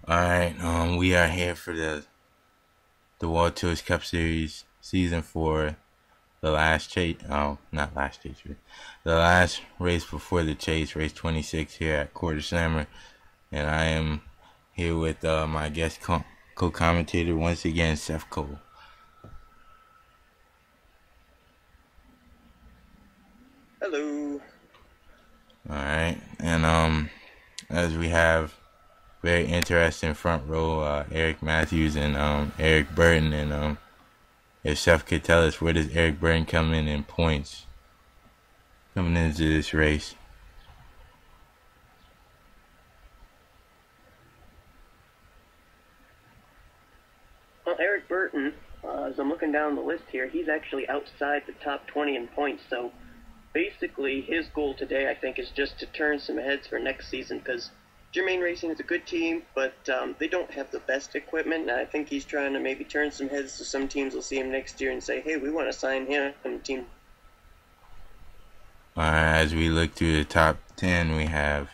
Alright, we are here for the Dewalt Tools Cup Series Season 4, the last chase, not last chase, the last race before the chase, race 26 here at Quarterslammer, and I am here with my guest co-commentator once again, Seth Cole. Hello. Alright, and as we have very interesting front row, Eric Matthews and Eric Burton, and if Seth could tell us, where does Eric Burton come in points coming into this race? Well, Eric Burton, as I'm looking down the list here, he's actually outside the top 20 in points. So basically, his goal today, I think, is just to turn some heads for next season because Germain Racing is a good team, but they don't have the best equipment. And I think he's trying to maybe turn some heads so some teams will see him next year and say, hey, we want to sign him. Team. As we look through the top 10, we have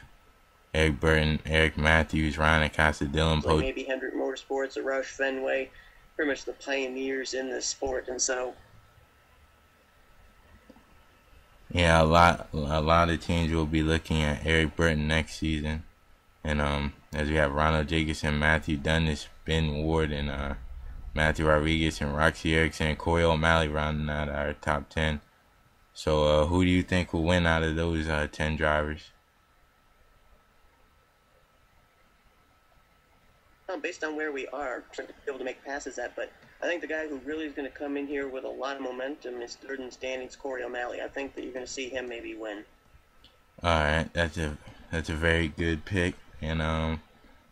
Eric Burton, Eric Matthews, Ryan Acosta, Dylan Like maybe Hendrick Motorsports or Roush Fenway, pretty much the pioneers in this sport. And so yeah, a lot of teams will be looking at Eric Burton next season. And as we have Ronald Jacobson, Matthew Dundas, Ben Ward, and Matthew Rodriguez, and Roxy Erickson, and Corey O'Malley rounding out our top 10. So who do you think will win out of those 10 drivers? Based on where we are, trying to be able to make passes at, but I think the guy who really is going to come in here with a lot of momentum is third in standings, Corey O'Malley. I think that you're going to see him maybe win. All right, that's a very good pick, and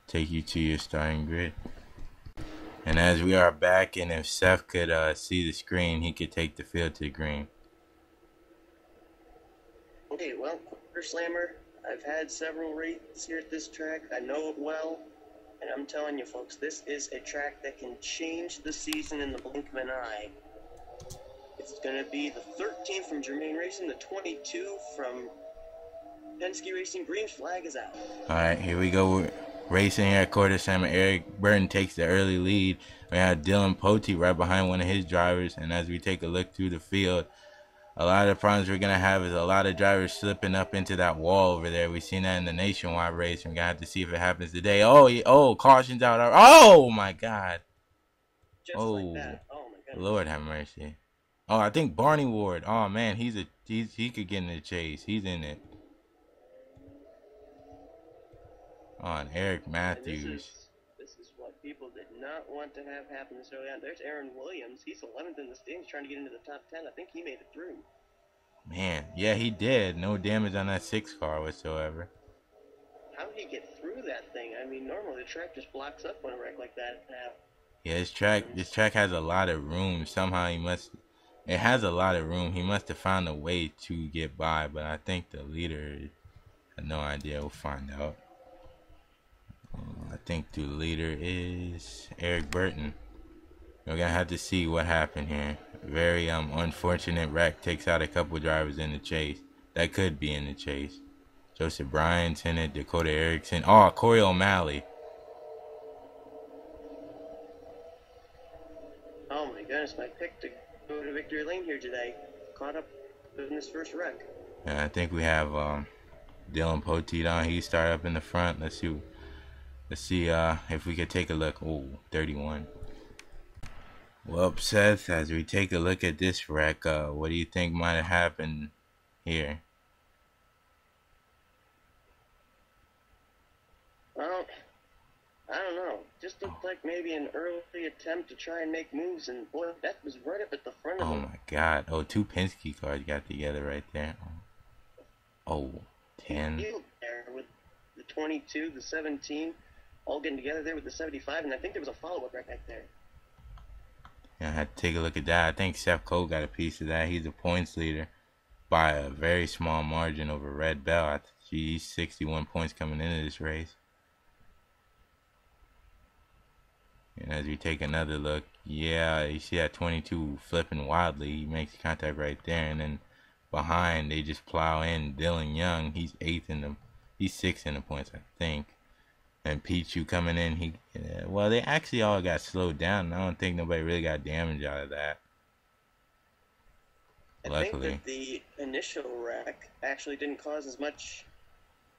take you to your starting grid. And as we are back, and if Seth could see the screen, he could take the field to the green. Okay, well, Quarterslammer, I've had several races here at this track. I know it well. And I'm telling you, folks, this is a track that can change the season in the blink of an eye. It's going to be the 13 from Germain Racing, the 22 from Penske Racing. Green flag is out. All right, here we go. We're racing here at Quarterslammer. Eric Burton takes the early lead. We have Dylan Pote right behind one of his drivers. And as we take a look through the field, a lot of the problems we're going to have is a lot of drivers slipping up into that wall over there. We've seen that in the nationwide race. We're going to have to see if it happens today. Oh, caution's out. Oh, my God. Just like that. Oh, my goodness. Lord have mercy. Oh, I think Barney Ward. Oh, man, he could get in the chase. He's in it. Oh, and Eric Matthews. This is what people did not want to have happen this early on. There's Aaron Williams. He's 11th in the standings, trying to get into the top 10. I think he made it through. Man, yeah, he did. No damage on that 6 car whatsoever. How did he get through that thing? I mean, normally the track just blocks up when a wreck like that happens. Yeah, this track has a lot of room. Somehow it has a lot of room. He must have found a way to get by, but I think the leader had no idea. We'll find out. I think the leader is Eric Burton. We're gonna have to see what happened here. Very unfortunate wreck, takes out a couple drivers in the chase. That could be in the chase. Joseph Bryant's in it, Dakota Erickson. Oh, Corey O'Malley. Oh my goodness, my pick to go to victory lane here today. Caught up in this first wreck. Yeah, I think we have Dylan Poteet on. He started up in the front. Let's see if we could take a look. Oh, 31. Well, Seth, as we take a look at this wreck, what do you think might have happened here? Well, I don't know. Just looked like maybe an early attempt to try and make moves, and boy, that was right up at the front of him. Oh my God. Oh, 2 Penske cars got together right there. Oh, 10. There with the 22, the 17, all getting together there with the 75, and I think there was a follow-up right back there. Yeah, I had to take a look at that. I think Seth Cole got a piece of that. He's a points leader by a very small margin over Red Bell. He's 61 points coming into this race. And as we take another look, yeah, you see that 22 flipping wildly. He makes contact right there, and then behind they just plow in Dylan Young. He's 6th in the points, I think. And Pichu coming in, well, they actually all got slowed down. I don't think nobody really got damage out of that. I think that the initial wreck actually didn't cause as much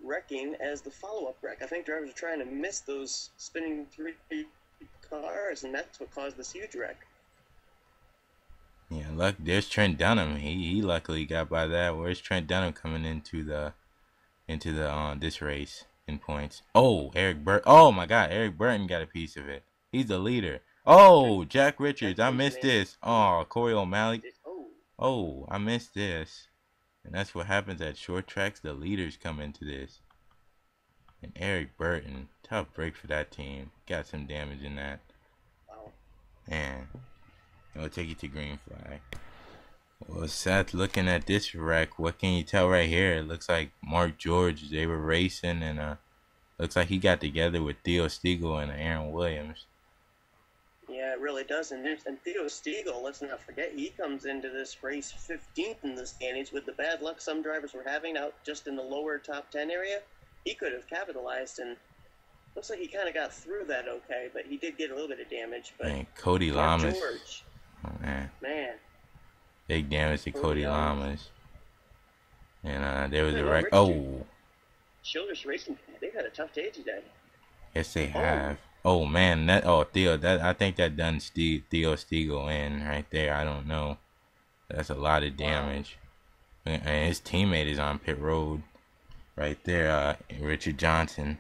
wrecking as the follow-up wreck. I think drivers are trying to miss those spinning 3 cars, and that's what caused this huge wreck. Yeah, look, there's Trent Dunham. He luckily got by that. Where's Trent Dunham coming into this race in points? Oh, oh my God, Eric Burton got a piece of it. He's the leader. Oh, Jack Richards, I missed this. Oh, Corey O'Malley. Oh, I missed this. And that's what happens at short tracks. The leaders come into this. And Eric Burton, tough break for that team. Got some damage in that. Wow. And we'll take you to green flag. Well, Seth, looking at this wreck, what can you tell right here? It looks like Mark George, they were racing, and looks like he got together with Theo Stiegel and Aaron Williams. Yeah, it really does. And Theo Stiegel, let's not forget, he comes into this race 15th in the standings with the bad luck some drivers were having out just in the lower top 10 area. He could have capitalized, and looks like he kind of got through that okay, but he did get a little bit of damage. But man, Cody Lamas. George, oh, man. Big damage to Cody Lamas. And there was a wreck. Oh. Childress Racing, they've had a tough day today. Yes, they have. Oh man, Theo, I think that done Theo Stiegel in right there. I don't know. That's a lot of damage. Wow. And his teammate is on pit road, right there. Richard Johnson.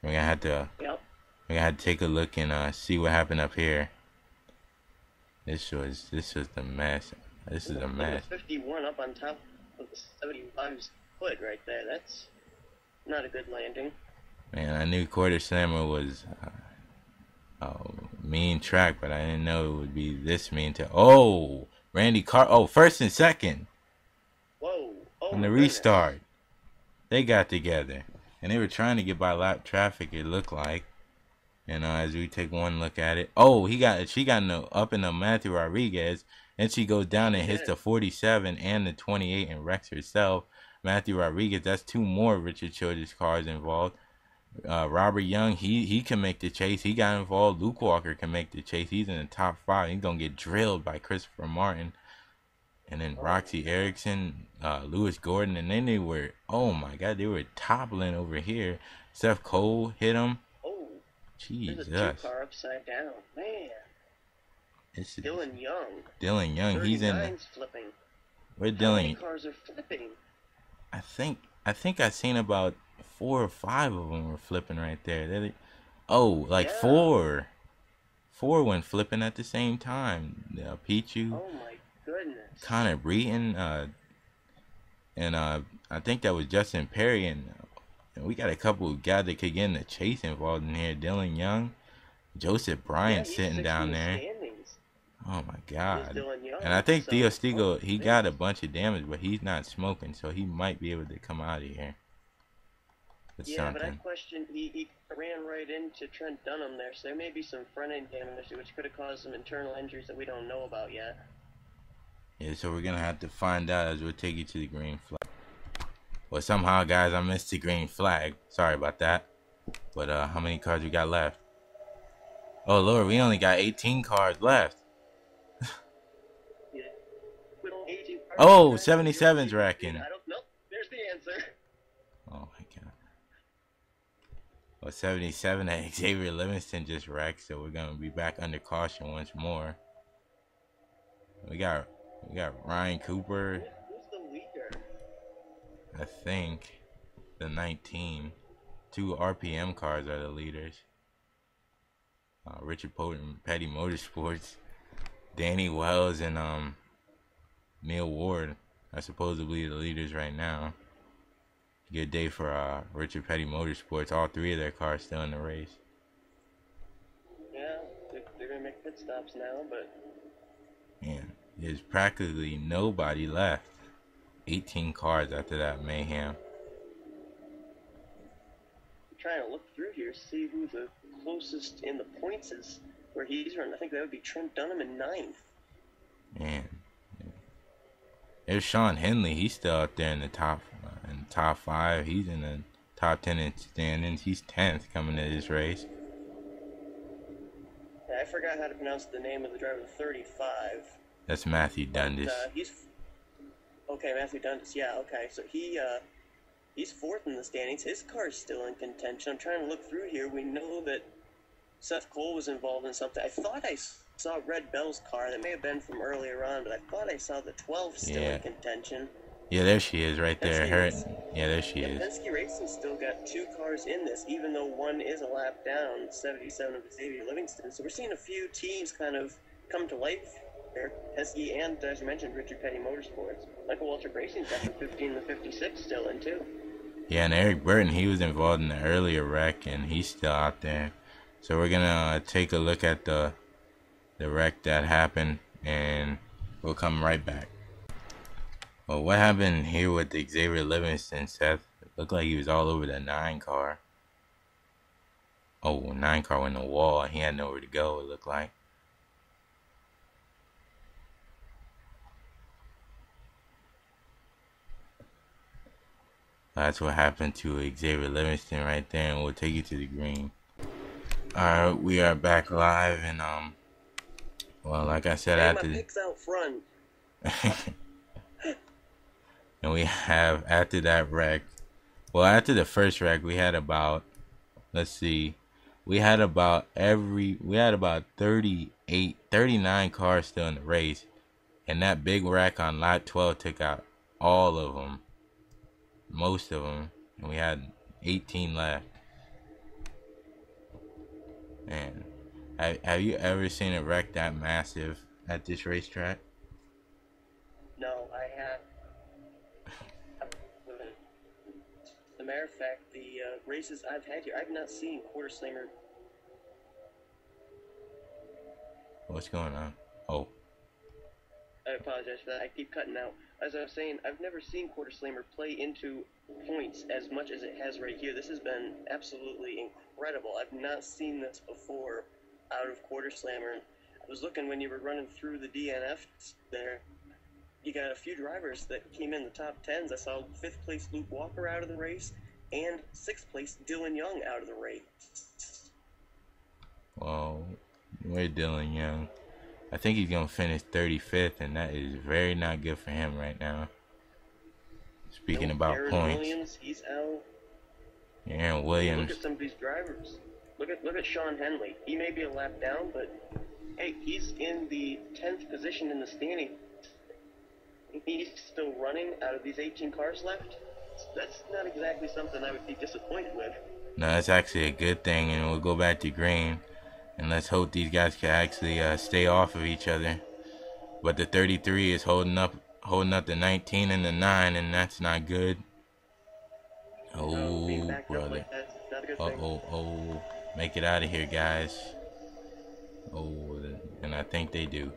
We're gonna have to. Yep. We're gonna have to take a look and see what happened up here. This was the mess. This is a mess. 51 up on top of the 75's foot right there. That's not a good landing. Man, I knew Quarterslammer was mean track, but I didn't know it would be this mean to. Oh, Randy Carr. Oh, first and second. Whoa. Oh, on the restart. They got together. And they were trying to get by lap traffic, it looked like. And as we take one look at it. Oh, she got up in the Matthew Rodriguez. And she goes down and hits the 47 and the 28 and wrecks herself. Matthew Rodriguez, that's 2 more Richard Childress cars involved. Robert Young, he can make the chase. He got involved. Luke Walker can make the chase. He's in the top 5. He's going to get drilled by Christopher Martin. And then Roxy Erickson, Lewis Gordon. And then they were, oh my God, they were toppling over here. Seth Cole hit him. Oh, Jesus. There's a 2-car upside down. Man. Dylan Young. He's in the flipping. Where Dylan? How many cars are flipping? I think I seen about 4 or 5 of them were flipping right there. 4 went flipping at the same time. Pichu. Oh my goodness. Connor Breton, and I think that was Justin Perry, and we got a couple of guys that could get in the chase involved in here. Dylan Young, Joseph Bryant sitting down there. Standings. Oh my God. And I think Theo Stiegel, he got a bunch of damage, but he's not smoking, so he might be able to come out of here. Yeah, but I question, he ran right into Trent Dunham there, so there may be some front-end damage, which could have caused some internal injuries that we don't know about yet. Yeah, so we're going to have to find out as we'll take you to the green flag. Well, somehow, guys, I missed the green flag. Sorry about that. But how many cars we got left? Oh, Lord, we only got 18 cars left. Yeah. Oh, 77's wrecking. I don't know. There's the answer. Oh, my God. Well, 77, Xavier Livingston just wrecked, so we're going to be back under caution once more. We got Ryan Cooper. Who's the leader? I think the 19. 2 RPM cars are the leaders. Richard Potent, Petty Motorsports, Danny Wells, and Neil Ward are supposedly the leaders right now. Good day for Richard Petty Motorsports. All 3 of their cars still in the race. Yeah, they're gonna make pit stops now, but man, there's practically nobody left. 18 cars after that mayhem. I'm trying to look through here, see who the closest in the points is where he's running. I think that would be Trent Dunham in 9th. Man, there's Sean Henley. He's still out there in the top 5. He's in the top 10 in standings. He's 10th coming to this race. Yeah, I forgot how to pronounce the name of the driver, 35. That's Matthew Dundas. He's okay, Matthew Dundas. Yeah, okay. So he's 4th in the standings. His car's still in contention. I'm trying to look through here. We know that Seth Cole was involved in something. I thought I saw Red Bell's car. That may have been from earlier on, but I thought I saw the 12 still in contention. Yeah, there she is right there. Yeah, there she is. Penske Racing still got 2 cars in this, even though one is a lap down, 77 of Xavier Livingston. So we're seeing a few teams kind of come to life there. Penske and, as you mentioned, Richard Petty Motorsports. Michael Waltrip Racing's got the 15 and the 56 still in, too. Yeah, and Eric Burton, he was involved in the earlier wreck, and he's still out there. So we're going to take a look at the wreck that happened, and we'll come right back. Well, what happened here with Xavier Livingston, Seth? It looked like he was all over the 9 car. Oh, 9 car went in the wall. He had nowhere to go, it looked like. That's what happened to Xavier Livingston right there, and we'll take you to the green. Alright, we are back live, and well, like I said, after my picks out front. And we have, after that wreck, well, after the first wreck, we had about, let's see, we had about 39 cars still in the race, and that big wreck on lap 12 took out all of them, most of them, and we had 18 left. Man, have you ever seen a wreck that massive at this racetrack? No, I have. As a matter of fact, the races I've had here, I've not seen Quarterslammer. What's going on? Oh. I apologize for that. I keep cutting out. As I was saying, I've never seen Quarterslammer play into points as much as it has right here. This has been absolutely incredible. I've not seen this before out of Quarterslammer. I was looking when you were running through the DNFs there. You got a few drivers that came in the top 10s. I saw 5th place Luke Walker out of the race and 6th place Dylan Young out of the race. Well, where's Dylan Young? I think he's going to finish 35th, and that is very not good for him right now. Speaking about Aaron points. Williams, he's out. Aaron Williams. Look at some of these drivers. Look at Sean Henley. He may be a lap down, but hey, he's in the 10th position in the standing. He's still running out of these 18 cars left. That's not exactly something I would be disappointed with. No, that's actually a good thing, and we'll go back to green. And let's hope these guys can actually stay off of each other. But the 33 is holding up the 19 and the 9, and that's not good. Oh, brother. Oh. Make it out of here, guys. Oh, and I think they do.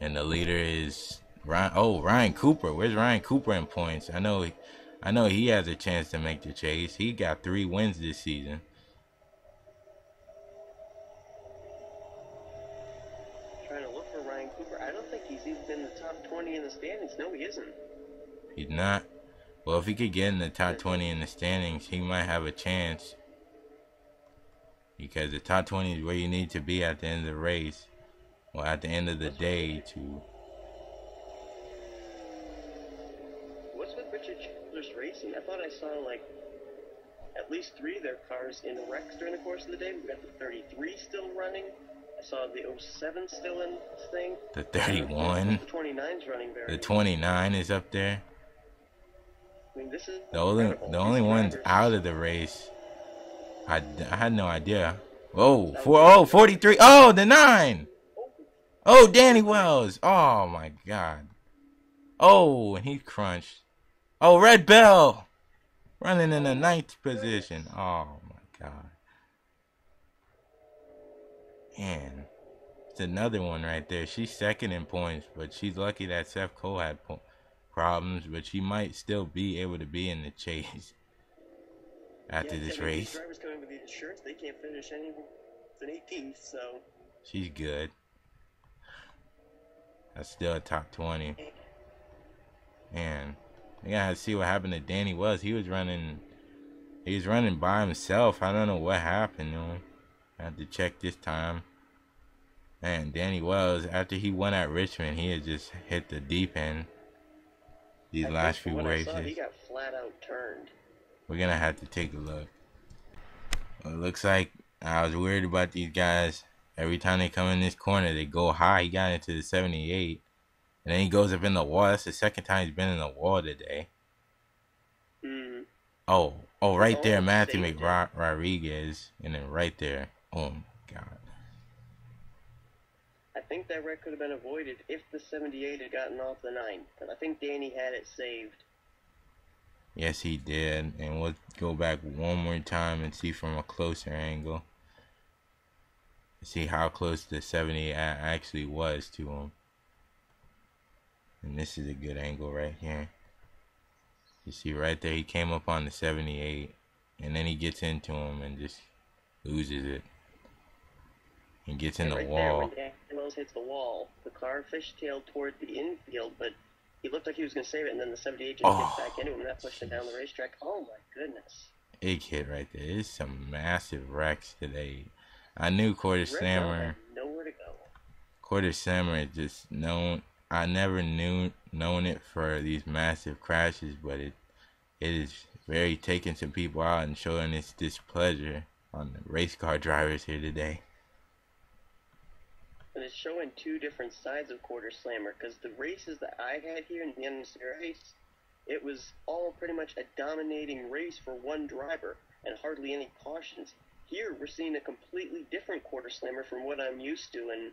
And the leader is Ryan Cooper. Where's Ryan Cooper in points? I know he has a chance to make the chase. He got 3 wins this season. Trying to look for Ryan Cooper. I don't think he's even in the top 20 in the standings. No, he isn't. He's not. Well, if he could get in the top 20 in the standings, he might have a chance. Because the top 20 is where you need to be at the end of the race. Or at the end of the day to... What's with Richard Chandler's Racing? I thought I saw, like, at least 3 of their cars in wrecks during the course of the day. We've got the 33 still running. I saw the 07 still in this thing. The 31. The 29's running very The 29 is up there. I mean, this is the only ones out of the race. I had no idea. Oh, 43. Oh, the 9. Oh, Danny Wells. Oh, my God. Oh, and he crunched. Oh, Red Bell. Running in the 9th position. Oh, my God. Man. It's another one right there. She's 2nd in points, but she's lucky that Seth Cole had problems, but she might still be able to be in the chase after this race. These drivers coming with the insurance, they can't finish any than 18th, so she's good. That's still a top 20. And I gotta see what happened to Danny Wells. He was running He was running by himself. I don't know what happened to him. I had to check this time. Man, Danny Wells, after he won at Richmond, he had just hit the deep end these last few races. I saw, he got flat out turned. We're going to have to take a look. Well, it looks like I was worried about these guys. Every time they come in this corner, they go high. He got into the 78. And then he goes up in the wall. That's the second time he's been in the wall today. Mm. Oh, right there, Matthew Rodriguez. And then right there. Oh, my God. I think that wreck could have been avoided if the 78 had gotten off the 9. But I think Danny had it saved. Yes, he did. And we'll go back one more time and see from a closer angle. See how close the 78 actually was to him. And this is a good angle right here. You see right there, he came up on the 78. And then he gets into him and just loses it. And gets in the wall. There, when Wells hits the wall, the car fishtailed toward the infield, but he looked like he was going to save it, and then the 78 just gets back into him, and that pushed him down the racetrack. Oh my goodness. Big hit right there. There's some massive wrecks today. I knew Quarterslammer. Nowhere to go. Quarterslammer is just known. I never known it for these massive crashes, but it is very taking some people out and showing its displeasure on the race car drivers here today. And it's showing two different sides of Quarterslammer, because the races that I had here in the NMC race, it was all pretty much a dominating race for one driver, and hardly any cautions. Here, we're seeing a completely different Quarterslammer from what I'm used to, and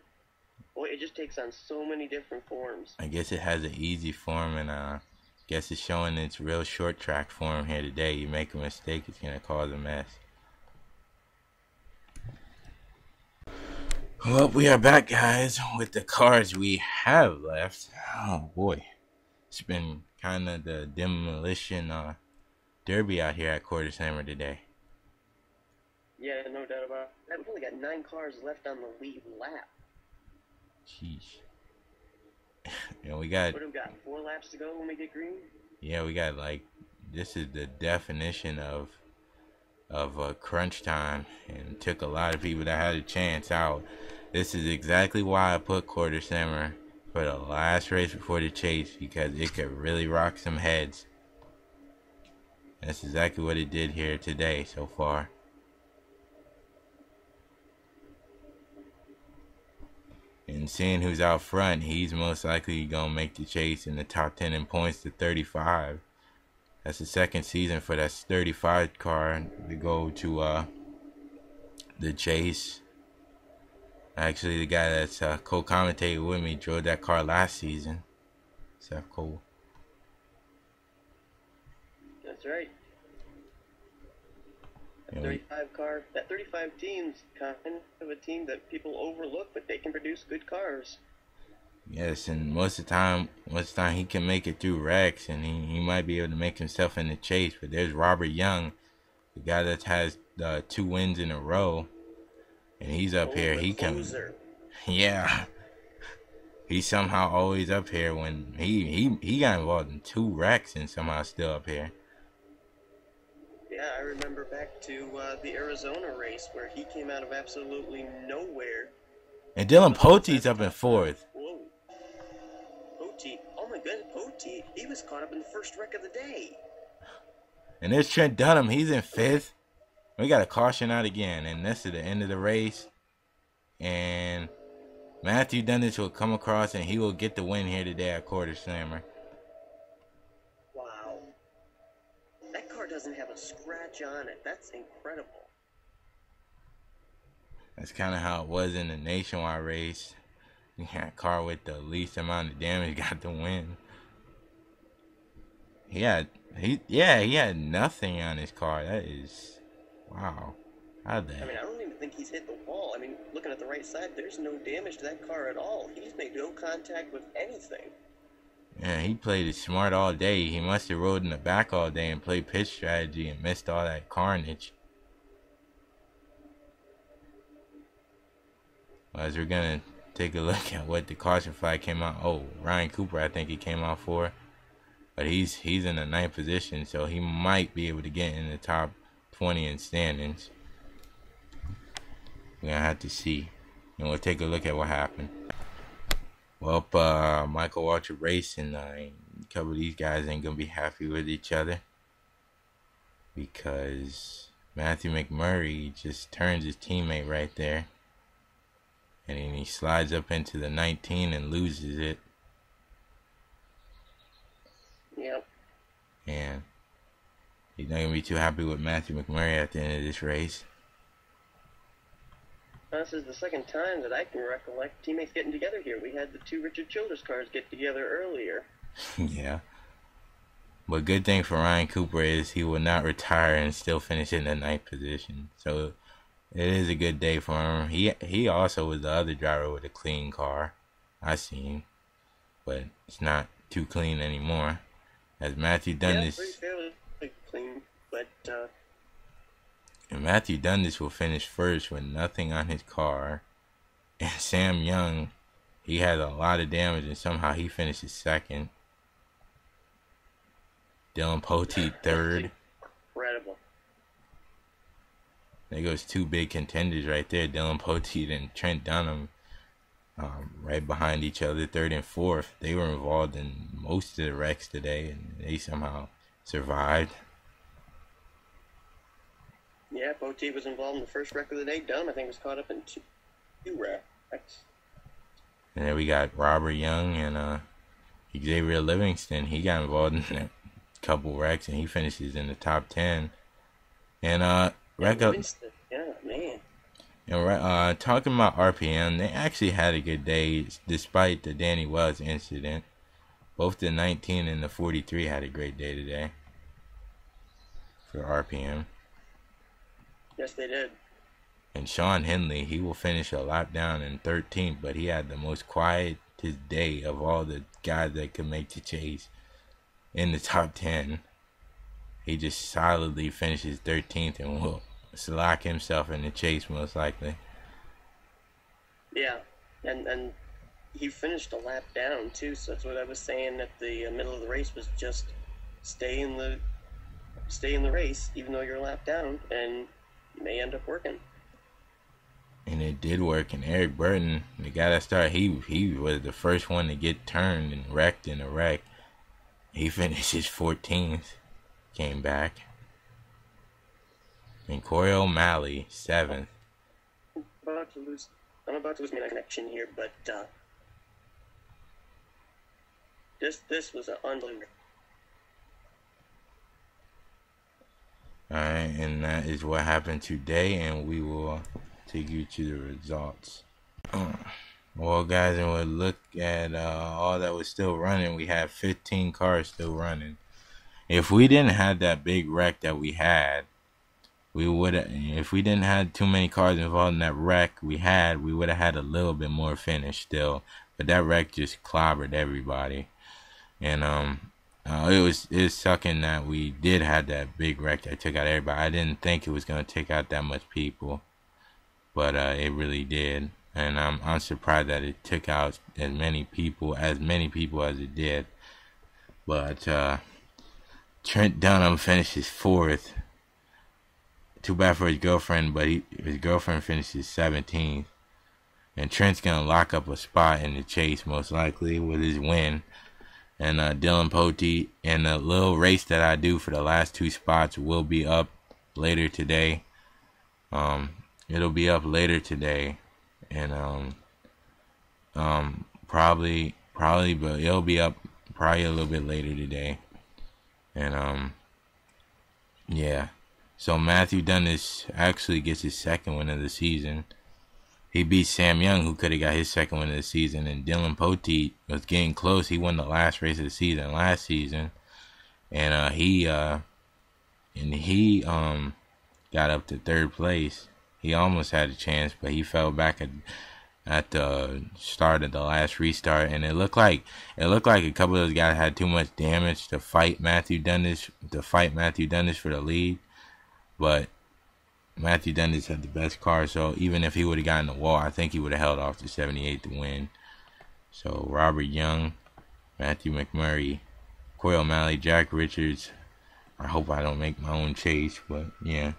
boy, it just takes on so many different forms. I guess it has an easy form, and I guess it's showing its real short track form here today. You make a mistake, it's going to cause a mess. Well, we are back, guys, with the cars we have left. Oh, boy. It's been kind of the demolition derby out here at Quarterslammer today. Yeah, no doubt about it. We've only got 9 cars left on the lead lap. Jeez. You know, we got... What have we got, 4 laps to go when we get green? Yeah, we got, like, this is the definition of crunch time, and took a lot of people that had a chance out. This is exactly why I put Quarterslammer for the last race before the chase, because it could really rock some heads. That's exactly what it did here today so far. And seeing who's out front, he's most likely gonna make the chase in the top 10 in points to 35. That's the second season for that 35 car to go to the chase. Actually, the guy that's co-commentated with me drove that car last season. Seth Cole. That's right. That 35 car, that 35 team's kind of a team that people overlook, but they can produce good cars. Yes, and most of the time he can make it through wrecks, and he might be able to make himself in the chase. But there's Robert Young, the guy that has 2 wins in a row, and he's up here. He can, yeah. He's somehow always up here. When he got involved in 2 wrecks and somehow still up here. Yeah, I remember back to the Arizona race where he came out of absolutely nowhere. And Dylan Potte's up in 4th. Whoa. Pote. Oh my goodness, Pote. He was caught up in the first wreck of the day. And there's Trent Dunham. He's in 5th. We got a caution out again. And this is the end of the race. And Matthew Dunnage will come across and he will get the win here today at Quarterslammer. Wow. That car doesn't have a scratch on it. That's incredible. That's kind of how it was in the nationwide race. Yeah, car with the least amount of damage got the win. He had nothing on his car. That is, wow. How'd that? I mean, I don't even think he's hit the wall. I mean, looking at the right side, there's no damage to that car at all. He's made no contact with anything. Yeah, he played it smart all day. He must have rode in the back all day and played pitch strategy and missed all that carnage. Well, as we're gonna take a look at what the caution flag came out. Oh, Ryan Cooper, I think he came out for. But he's in the 9th position, so he might be able to get in the top 20 in standings. We're gonna have to see, and we'll take a look at what happened. Well, Michael Waltrip Racing, a couple of these guys ain't gonna be happy with each other because Matthew McMurray just turns his teammate right there, and then he slides up into the 19 and loses it. Yep. And he's not gonna be too happy with Matthew McMurray at the end of this race. This is the second time that I can recollect teammates getting together here. We had the two Richard Childress cars get together earlier. Yeah. But good thing for Ryan Cooper is he will not retire and still finish in the 9th position. So it is a good day for him. He also was the other driver with a clean car. I seen, but it's not too clean anymore. As Matthew Dundas, pretty fairly clean, but and Matthew Dundas will finish first with nothing on his car. And Sam Young, he had a lot of damage and somehow he finishes second. Dylan Poteet third. Incredible. There goes two big contenders right there, Dylan Poteet and Trent Dunham, right behind each other, third and fourth. They were involved in most of the wrecks today, and they somehow survived. Yeah, Poteet was involved in the first wreck of the day. Dunham, I think, was caught up in two wrecks. And then we got Robert Young and Xavier Livingston. He got involved in a couple wrecks, and he finishes in the top 10. And Livingston, yeah, man. And talking about RPM, they actually had a good day despite the Danny Wells incident. Both the 19 and the 43 had a great day today for RPM. Yes, they did. And Sean Henley, he will finish a lap down in 13th, but he had the most quietest day of all the guys that could make the chase in the top 10. He just solidly finishes 13th and will lock himself in the chase most likely. Yeah, and he finished a lap down too, so that's what I was saying at the middle of the race was just stay in the race even though you're a lap down, and you may end up working. And it did work. And Eric Burton, the guy that started, he was the first one to get turned and wrecked in a wreck. He finished his 14th, came back. And Corey O'Malley, 7th. I'm about to lose my connection here, but this was an unbelievable. Alright, and that is what happened today, and we will take you to the results. Well, guys, and we'll look at all that was still running. We had 15 cars still running. If we didn't have that big wreck that we had, if we didn't have too many cars involved in that wreck we would have had a little bit more finish still. But that wreck just clobbered everybody. And it was sucking that we did have that big wreck that took out everybody. I didn't think it was gonna take out that much people, but it really did. And I'm surprised that it took out as many people as it did. But Trent Dunham finishes 4th. Too bad for his girlfriend, but his girlfriend finishes 17th. And Trent's gonna lock up a spot in the chase most likely with his win. And Dylan Poteet and the little race that I do for the last 2 spots will be up later today. It'll be up later today, and probably, but it'll be up probably a little bit later today. And yeah. So Matthew Dundas actually gets his second win of the season. He beat Sam Young, who could have got his second win of the season, and Dylan Poteet was getting close. He won the last race of the season last season, and he got up to 3rd place. He almost had a chance, but he fell back at the start of the last restart, and it looked like a couple of those guys had too much damage to fight Matthew Dundas for the lead, but Matthew Dundas had the best car, so even if he would have gotten the wall, I think he would have held off to 78 to win. So Robert Young, Matthew McMurray, Corey O'Malley, Jack Richards. I hope I don't make my own chase, but yeah.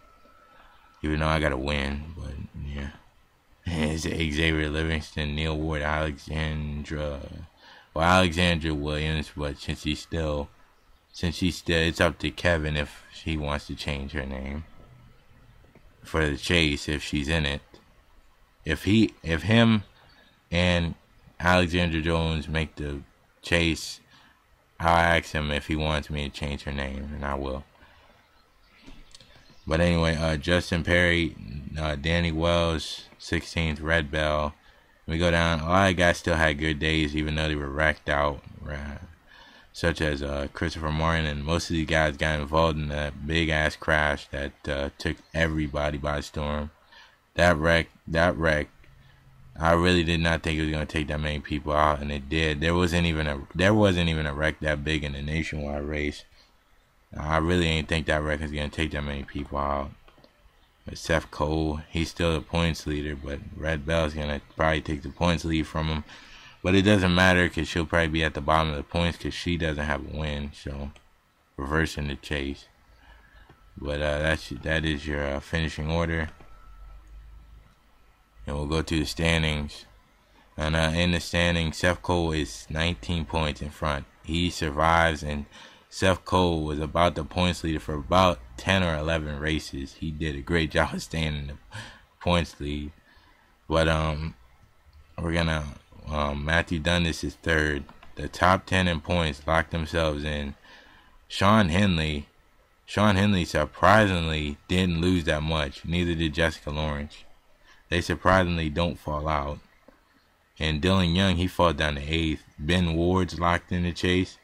even though I got to win. But yeah, it's Xavier Livingston, Neil Ward, Alexandra Williams. But since it's up to Kevin if she wants to change her name for the chase if she's in it. If him and Alexandra Jones make the chase, I'll ask him if he wants me to change her name, and I will. But anyway, Justin Perry, Danny Wells, 16th, Red Bell. We go down. A lot of guys still had good days, even though they were wrecked out, such as Christopher Martin, and most of these guys got involved in that big ass crash that took everybody by storm. That wreck. I really did not think it was gonna take that many people out, and it did. There wasn't even a wreck that big in the nationwide race. I really ain't think that wreck was gonna take that many people out. But Seth Cole, he's still the points leader, but Red Bell's gonna probably take the points lead from him. But it doesn't matter because she'll probably be at the bottom of the points because she doesn't have a win. So reversing the chase. But that is your finishing order. And we'll go to the standings. And in the standings, Seth Cole is 19 points in front. He survives, and Seth Cole was about the points leader for about 10 or 11 races. He did a great job of staying in the points lead. But we're gonna Matthew Dundas is third. The top 10 in points locked themselves in. Sean Henley surprisingly didn't lose that much. Neither did Jessica Lawrence. They surprisingly don't fall out. And Dylan Young, he fell down to 8th. Ben Ward's locked in the chase.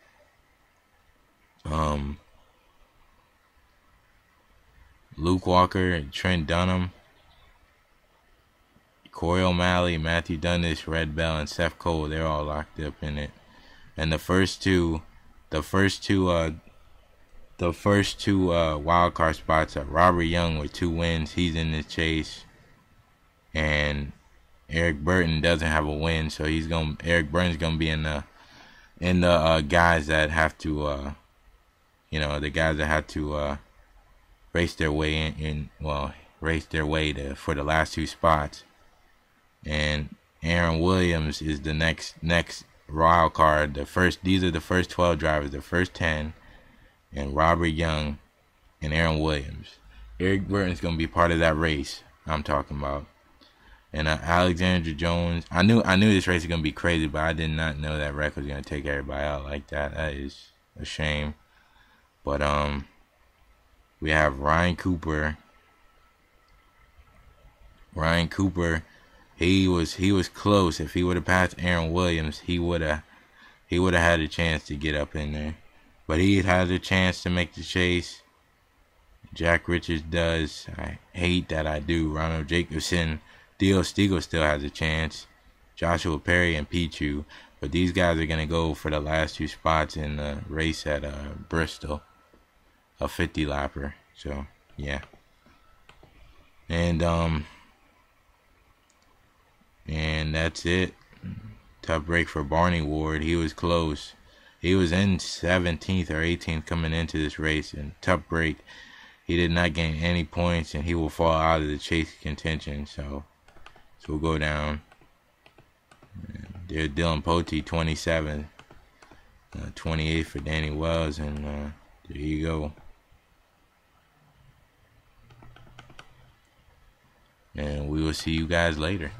Luke Walker, Trent Dunham, Corey O'Malley, Matthew Dundas, Red Bell, and Seth Cole, they're all locked up in it. And the first two wild card spots are Robert Young with 2 wins. He's in the chase. And Eric Burton doesn't have a win, so Eric Burton's gonna be in the guys that have to race their way for the last 2 spots. And Aaron Williams is the next wild card. These are the first 12 drivers, the first 10, and Robert Young and Aaron Williams. Eric Burton's gonna be part of that race I'm talking about. And Alexandra Jones, I knew this race was gonna be crazy, but I did not know that wreck was gonna take everybody out like that. That is a shame. But we have Ryan Cooper. Ryan Cooper, he was close. If he would have passed Aaron Williams, he would have had a chance to get up in there. But he had a chance to make the chase. Jack Richards does. I hate that I do. Ronald Jacobson, Theo Stiegel still has a chance. Joshua Perry and Pichu. But these guys are going to go for the last 2 spots in the race at Bristol. A 50-lapper. So, yeah. And that's it. Tough break for Barney Ward. He was close. He was in 17th or 18th coming into this race. And tough break. He did not gain any points, and he will fall out of the chase contention. So we'll go down. There's Dylan Pote, 27th. 28th for Danny Wells, and there you go. And we will see you guys later.